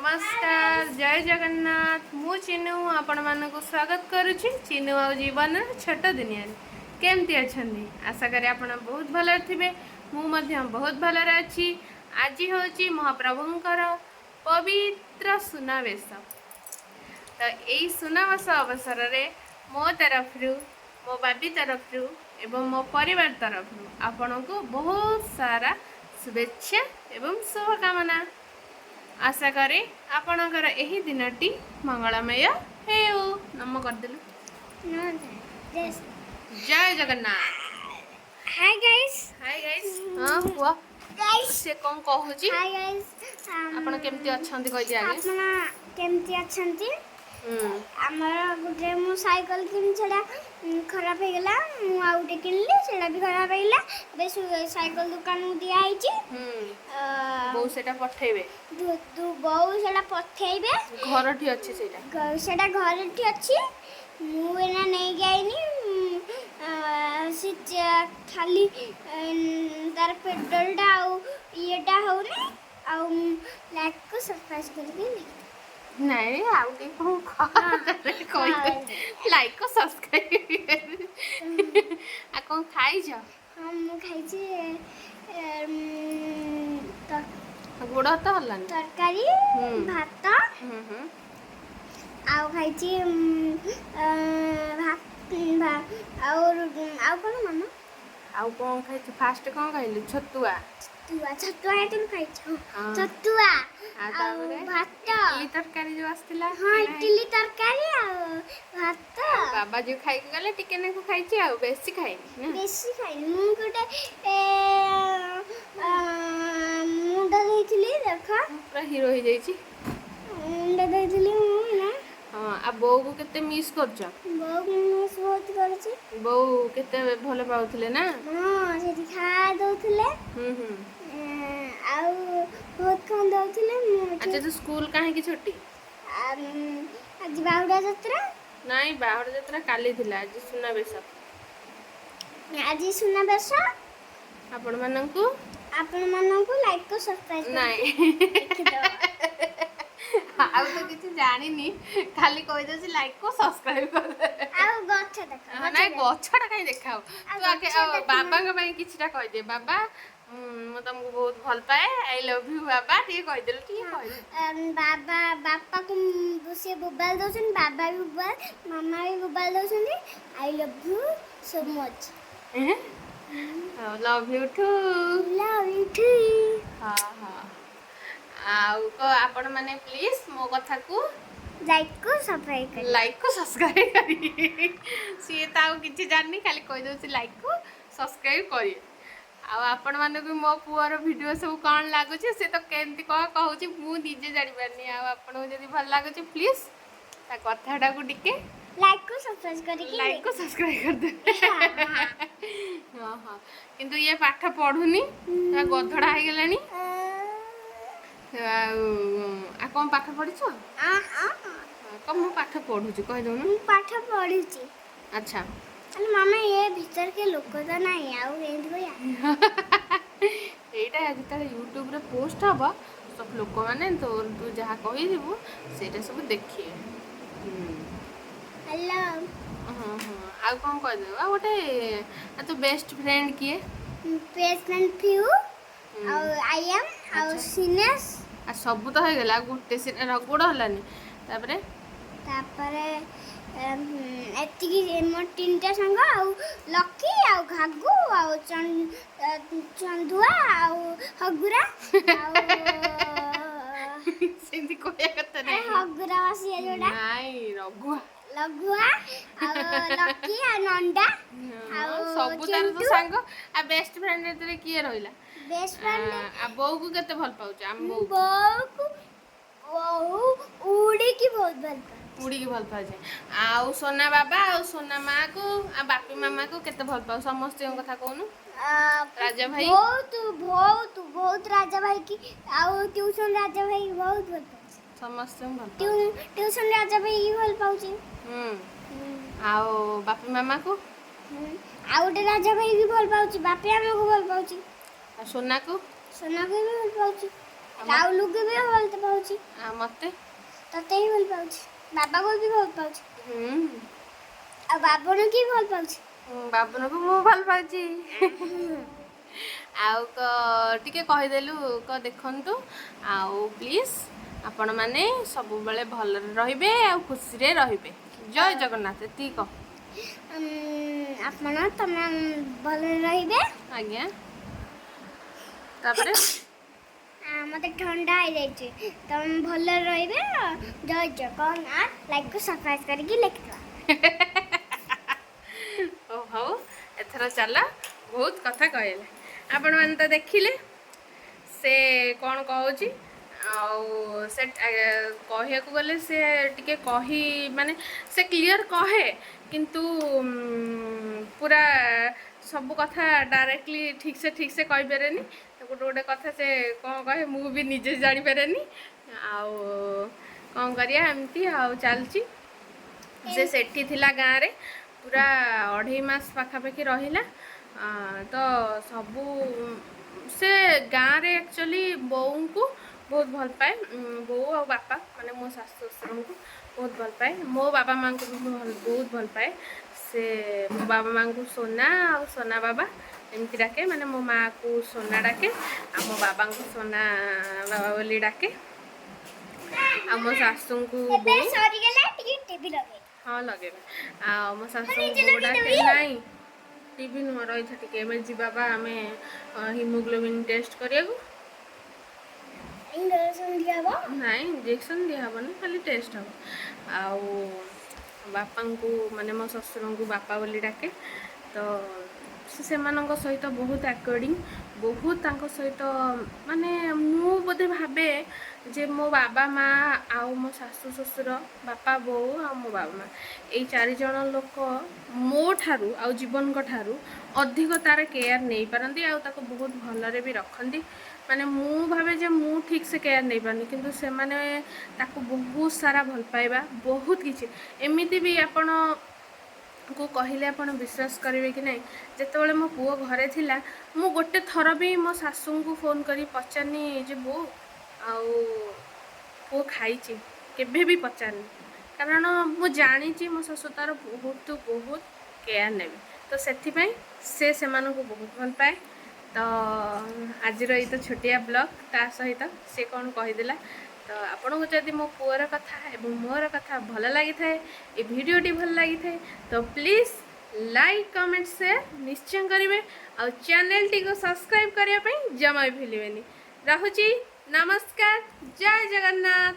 नमस्कार जय जगन्नाथ मु चिन्नु आपण मानक स्वागत करुछि चिन्नु आ जीवन छोट दुनिया केमती अछंदी आशा करी आपण बहुत भले थिबे मु मध्य बहुत भले अछि। आज होछि महाप्रभुंकर पवित्र सुनावेश तो यही सुनावेश अवसर रे मो तरफ मो बाबी तरफ एवं मो परिवार तरफ आपण को बहुत सारा शुभेच्छा एवं शुभकामना आशा करे आपणकर यही दिनटी मंगलमय हेउ नम करदेलु जय जगन्नाथ। हाय गाइस हां हुआ गाइस से कोन कहूची हाय गाइस आपण केमती अछंती कहली आगे आपण केमती अछंती हमर गुटे मु साइकिल किन छडा खराब हे गेला मु आउटे किनली सेडा भी खराब हेला बे साइकिल दुकान मु दिया आइची बहु सेटा पठेबे तू बहु सेडा पठेबे घरठी अछि सेटा सेडा घरठी अछि मु एना नै गाइनी से खाली तार पेट्रोलटा आ येटा होने आ लाइक को सरप्राइज करके नहीं आउ के कोई लाइक को सब्सक्राइब आ कोन खाइ छ हम खाइ छी गुड़ तो हल्लानी तरकारी भात आउ खाइ छी भात और कोन मामा आउ कोन खाइ छी फास्ट कोन खाइलु छतुआ छतुआ है तुम खाइ छ छतुआ आ भात इडली तरकारी जो आस्तिला हां इडली तरकारी आ भात बाबा जो खाइ गले टिके ने को खाइ छी आ बेसी खाइ ना बेसी खाइ मु गोटे मुंडा देइथिली देखा पूरा हीरो हो जाई छी मुंडा देइथिली मु ना हां आ बौ को केते मिस करछ बौ मिस बहुत करछ बौ केते भले पाउथले ना हां सेठी खा दउथले आउ बहुत कम दउथले अच्छा तो स्कूल काहे की छुट्टी आज बाहुडा यात्रा नहीं बाहुडा यात्रा काली थिला आज सुनाबेश आपण माननकु लाइक को सब्सक्राइब नहीं आ तो किछ जानिनी खाली कहि दे लाइक को सब्सक्राइब कर दे आ गछ देखा नहीं गछटा काई देखाओ तू आके बाबा के भाई किछटा कहि दे बाबा मु तुमको बहुत भल पाए आई लव यू बाबा ठीक कहि देलु ठीक कहि बाबा बापा को से मोबाइल दोसन बाबा भी मोबाइल मामा भी मोबाइल दोसन I love you so much love you too हां हां आउ को आपण माने प्लीज मो कथा को लाइक को सब्सक्राइब करी सी ताऊ किछि जाननी खाली कहि दउछि लाइक को सब्सक्राइब करी आ आपण माने भी मो पुआर वीडियो सब कोन लागु छै से तो केंती कहू छी मु निजे जानि पारनी आ आपण जदी भल लागु छै प्लीज ता कथाडा को टिके लाइक को सब्सक्राइब कर दे हां हां किंतु ये पाठ पढुनी ता गधडा हे गेलानी आ कोन पाठ पढि छ कम पाठ पढु छी कहि दउनु पाठ पढि छी अच्छा अरे मामा ये भीतर के लोक तो नहीं आउ एंड होया एटा जतले YouTube रे पोस्ट हबा सब लोक माने तो तू जहा कहि दिबु सेटा सब देखिए हेलो हां हां आ कोन कह दे आ ओटे आ तो बेस्ट फ्रेंड किए बेस्ट फ्रेंड फ्यू और आई एम और सीनेस आ सब तो हो गेला गुटे से रगुड़ हलानी तापरे एतिकी मोर तीनटा संग आ लकी आ घागु आ चंदुआ आ हगुरा आ सेंती कोया कत नहीं हगुरा वासी जोडा नहीं लगुआ आ लकी आ नंदा आ सब तार तो संग आ बेस्ट फ्रेंड रे किए रहिला बेस्ट फ्रेंड आ बौ को केते भल पाउछ हम बौ को उड़ी की बहुत भल उड़ी की भल पाउछ आ सोना बाबा आ सोना मां को आ बापी मामा को केते भल पाउ समस्त कथा कहनु राजा भाई बहुत राजा भाई की आ ट्यूशन राजा भाई बहुत भल समस्त भल ट्यूशन राजा भाई भल पाउछ आ बापी मामा को आ उटे राजा भाई भी भल पाउछ बापी मामा को भल पाउछ आ सोना को भी भल पाउछ ରାହୁଲ କୁ ବି ଭଲ ପାଉଛି ମତେ ତତେ ହିଁ ଭଲ ପାଉଛି ବାବା କୁ ବି ଭଲ ପାଉଛି ହୁଁ ଆଉ ବାବୁନ କି ଭଲ ପାଉଛି ବାବୁନକୁ ମୁଁ ଭଲ ପାଉଛି ଆଉ ଟିକେ କହିଦେଲୁ ଦେଖନ୍ତୁ ଆଉ ପ୍ଲିଜ୍ ଆପଣମାନେ ସବୁବେଳେ ଭଲରେ ରହିବେ ଆଉ ଖୁସିରେ ରହିବେ। ଜୟ ଜଗନ୍ନାଥ ଏତିକି କହ। ଆପଣ ତମେ ଭଲରେ ରହିବେ। ଆଜ୍ଞା ତାପରେ ମତେ ଥଣ୍ଡା ହେଇଯାଇଛି ତମେ ଭଲରେ ରହିବେ। ଜୟ ଜଗନ୍ନାଥ ଲାଇକ୍ କୁ ସବସ୍କ୍ରାଇବ୍ କରିକି ଲେଖିଦେବା। ଓ ହଉ ଏଥର ଚାଲ ବହୁତ କଥା କହିଲେ ଆପଣମାନେ ତ ଦେଖିଲେ ସେ କ'ଣ କହୁଛି ଆଉ ସେ କହିବାକୁ ଗଲେ ସେ ଟିକେ ମାନେ ସେ କ୍ଲିଅର କହେ କିନ୍ତୁ ପୁରା ସବୁ କଥା ଡାଇରେକ୍ଟଲି ଠିକ୍ ସେ କହିପାରେନି। ଗୋଟେ ଗୋଟେ କଥା ସେ କ'ଣ କହେ ମୁଁ ବି ନିଜେ ଜାଣିପାରେନି। ଆଉ କ'ଣ କରିବା ଏମିତି ଆଉ ଚାଲିଛି। ସେ ସେଠି ଥିଲା ଗାଁରେ ପୁରା 2.5 ମାସ ପାଖାପାଖି ରହିଲା। ତ ସବୁ ସେ ଗାଁରେ ଆକ୍ଚୁଆଲି ବୋଉଙ୍କୁ ବହୁତ ଭଲ ପାଏ। ବୋଉ ଆଉ ବାପା ମାନେ ମୋ ଶାଶୁ ଶ୍ୱଶୁରଙ୍କୁ ବହୁତ ଭଲ ପାଏ। ମୋ ବାବା ମାଆଙ୍କୁ ବି ବହୁତ ଭଲ ପାଏ। ସେ ମୋ ବାବା ମାଆଙ୍କୁ ସୋନା ଆଉ ସୋନା ବାବା ଏମିତି ଡାକେ। ମାନେ ମୋ ମାଆକୁ ସୋନା ଡାକେ ଆଉ ମୋ ବାବାଙ୍କୁ ସୋନା ବାବା ବୋଲି ଡାକେ ଆଉ ମୋ ଶାଶୁଙ୍କୁ ବୋଉ। ହଁ ଲଗେଇବା ଆଉ ମୋ ଶାଶୁଙ୍କୁ ବୋଉ ଡାକେ। ନାହିଁ ଟିଭି ନୁହଁ ରହିଥା ଟିକେ ଆମେ ଯିବା ବା ଆମେ ହିମୋଗ୍ଲୋବିନ୍ ଟେଷ୍ଟ କରିବାକୁ। ନାଇଁ ଇଞ୍ଜେକ୍ସନ୍ ଦିଆହେବନି ଖାଲି ଟେଷ୍ଟ ହେବ। ଆଉ ବାପାଙ୍କୁ ମାନେ ମୋ ଶ୍ୱଶୁରଙ୍କୁ ବାପା ବୋଲି ଡାକେ। ତ ସେମାନଙ୍କ ସହିତ ବହୁତ ଆକର୍ଡ଼ିଂ ବହୁତ ତାଙ୍କ ସହିତ ମାନେ ମୁଁ ବୋଧେ ଭାବେ ଯେ ମୋ ବାବା ମାଆ ଆଉ ମୋ ଶାଶୁ ଶ୍ୱଶୁର ବାପା ବୋଉ ଆଉ ମୋ ବାବା ମାଆ ଏଇ 4 ଜଣ ଲୋକ ମୋ ଠାରୁ ଆଉ ଜୀବନଙ୍କ ଠାରୁ ଅଧିକ ତାର କେୟାର ନେଇପାରନ୍ତି ଆଉ ତାକୁ ବହୁତ ଭଲରେ ବି ରଖନ୍ତି। ମାନେ ମୁଁ ଭାବେ ଯେ ମୁଁ ଠିକ୍ ସେ କେୟାର ନେଇପାରୁନି କିନ୍ତୁ ସେମାନେ ତାକୁ ବହୁତ ସାରା ଭଲ ପାଇବା ବହୁତ କିଛି ଏମିତି ବି ଆପଣଙ୍କୁ କହିଲେ ଆପଣ ବିଶ୍ୱାସ କରିବେ କି ନାହିଁ। ଯେତେବେଳେ ମୋ ପୁଅ ଘରେ ଥିଲା ମୁଁ ଗୋଟେ ଥର ବି ମୋ ଶାଶୁଙ୍କୁ ଫୋନ୍ କରି ପଚାରିନି ଯେ ବୋଉ ଆଉ ପୁଅ ଖାଇଛି କେବେ ବି ପଚାରିନି। କାରଣ ମୁଁ ଜାଣିଛି ମୋ ଶାଶୁ ତାର ବହୁତ କେୟାର ନେବେ। ତ ସେଥିପାଇଁ ସେ ସେମାନଙ୍କୁ ବହୁତ ଭଲ ପାଏ। ତ ଆଜିର ଏଇ ତ ଛୋଟିଆ ବ୍ଲଗ୍ ତା ସହିତ ସେ କ'ଣ କହିଦେଲା। ତ ଆପଣଙ୍କୁ ଯଦି ମୋ ପୁଅର କଥା ଏବଂ ମୋର କଥା ଭଲ ଲାଗିଥାଏ ଏ ଭିଡ଼ିଓଟି ଭଲ ଲାଗିଥାଏ ତ ପ୍ଲିଜ୍ ଲାଇକ୍ କମେଣ୍ଟ ସେୟାର ନିଶ୍ଚୟ କରିବେ ଆଉ ଚ୍ୟାନେଲଟିକୁ ସବସ୍କ୍ରାଇବ୍ କରିବା ପାଇଁ ଜମା ବି ଭୁଲିବେନି। ରହୁଛି ନମସ୍କାର ଜୟ ଜଗନ୍ନାଥ।